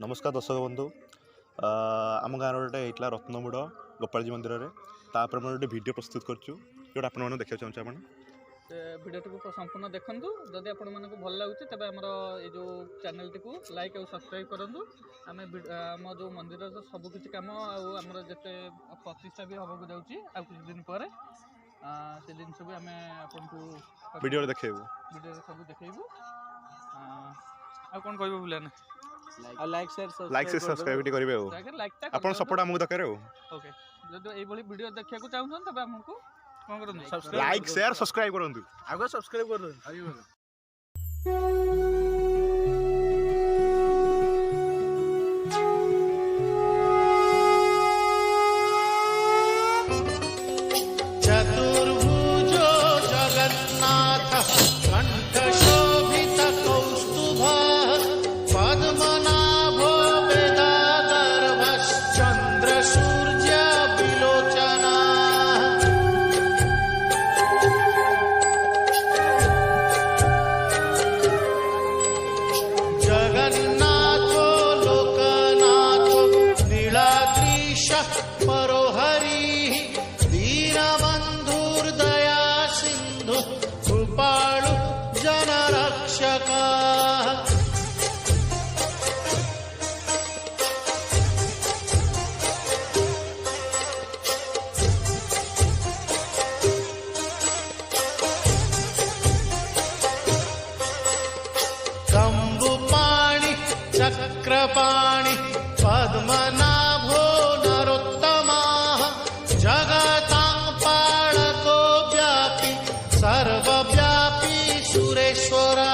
नमस्कार दर्शक बंधु आम गाँव गोटे होता रत्नमुड़ गोपालजी मंदिर में तापर मैं गोटे भिड प्रस्तुत करा आप देखा चाहूँ आप भिडियोटी को संपूर्ण देखूँ जदि आपण मानक भल लगुच तेज आम ये जो चैनल टी लाइक और सब्सक्राइब करूँ आम आम जो मंदिर सबकि कम आमर जिते प्रतिष्ठा भी हवाक जाऊँगी आ कुछ दिन पर से जिनस भी आम आपको वीडियो देखेबू वीडियो सब देखू आ कौन कह बुलाने लाइक शेयर सब्सक्राइब करेंगे आप सपोर्ट आमको दरकार ओके जब ये वीडियो देखा चाहूँ तब आमको कौन करूँ लाइक शेयर सब्सक्राइब करूँ आगे सब्सक्राइब कर दो चतुर्भुजो जगन्नाथ कंठ शोभित कौस्तुभ पद्मनाभो वेदागर्भश्चंद्र सूर्य विलोचना जगन्नाथो लोकनाथो नीलाद्रीश परोहरि दीनबन्धुर्दया सिंधु कृपाळु जनरक्षका कंबुपाणि चक्रपाणि पद्मनाभो नरोत्तमः जगतां पालको व्यापी सर्वव्यापी सुरेश्वरा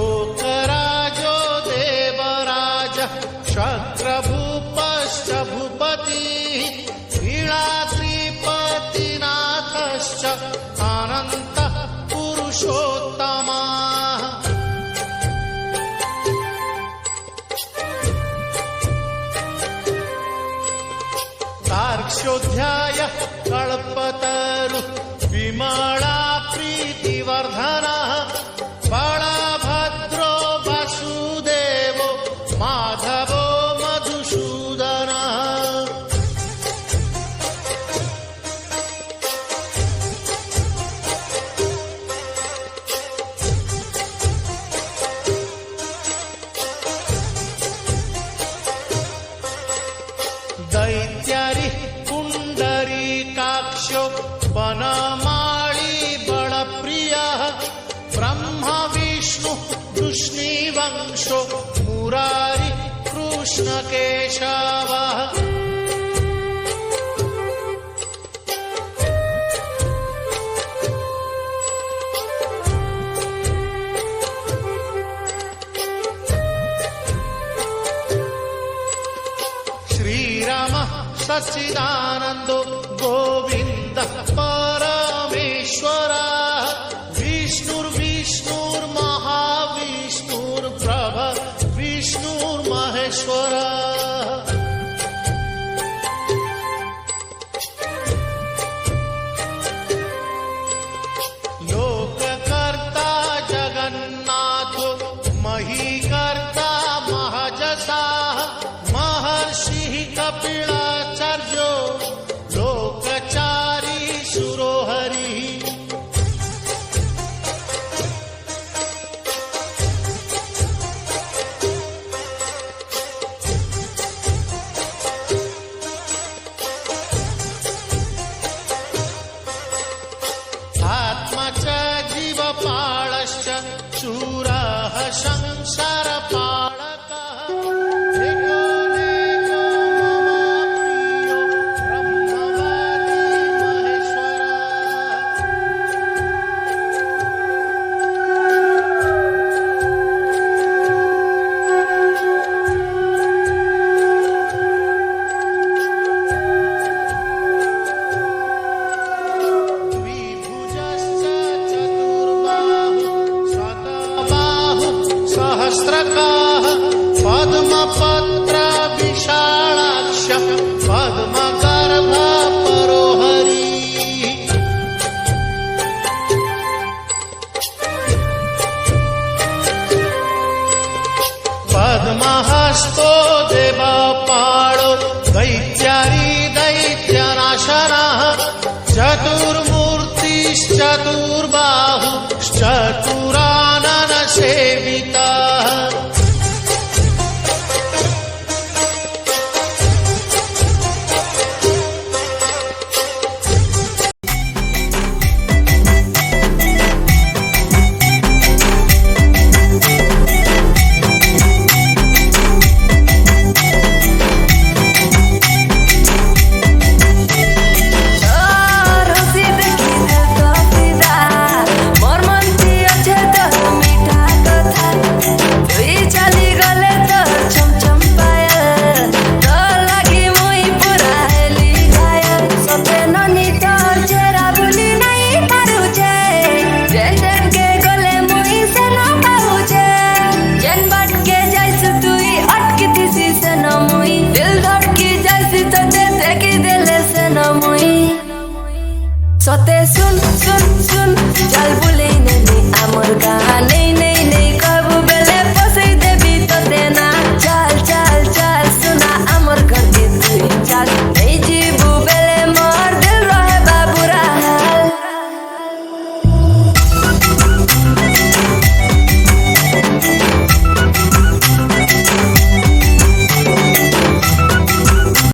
लोकराजो देवराज शक्रभूपश्च भूपतिः लीलात्रिपतिनाथश्च अनन्तः पुरुषोत्तमः तार्क्ष्योऽध्याय कल्पतरु विमला प्रीतिवर्धनः बलभद्रो वासुदेवो माधवो मधुसूदनः दैत्यारि पुण्डरीकाक्षो वनमाळी बलप्रियः ब्रह्मा विष्णु वृष्णिवंशो मुरारी कृष्णकेशवः श्रीरामः सच्चिदानन्दो गोविन्द परमेश्वरः विष्णुर्महाविष्णुर्प्रभ विष्णुर्महेश्वरः लोककर्ता जगन्नाथो महीकर्ता महजसाः महर्षिः कपिलाचार्यो लोकचारी सुरोहरिः आत्मा च जीवपालश्च शूरः संसारपालकः एको नेको मम हस्तो देवपाळो दैत्य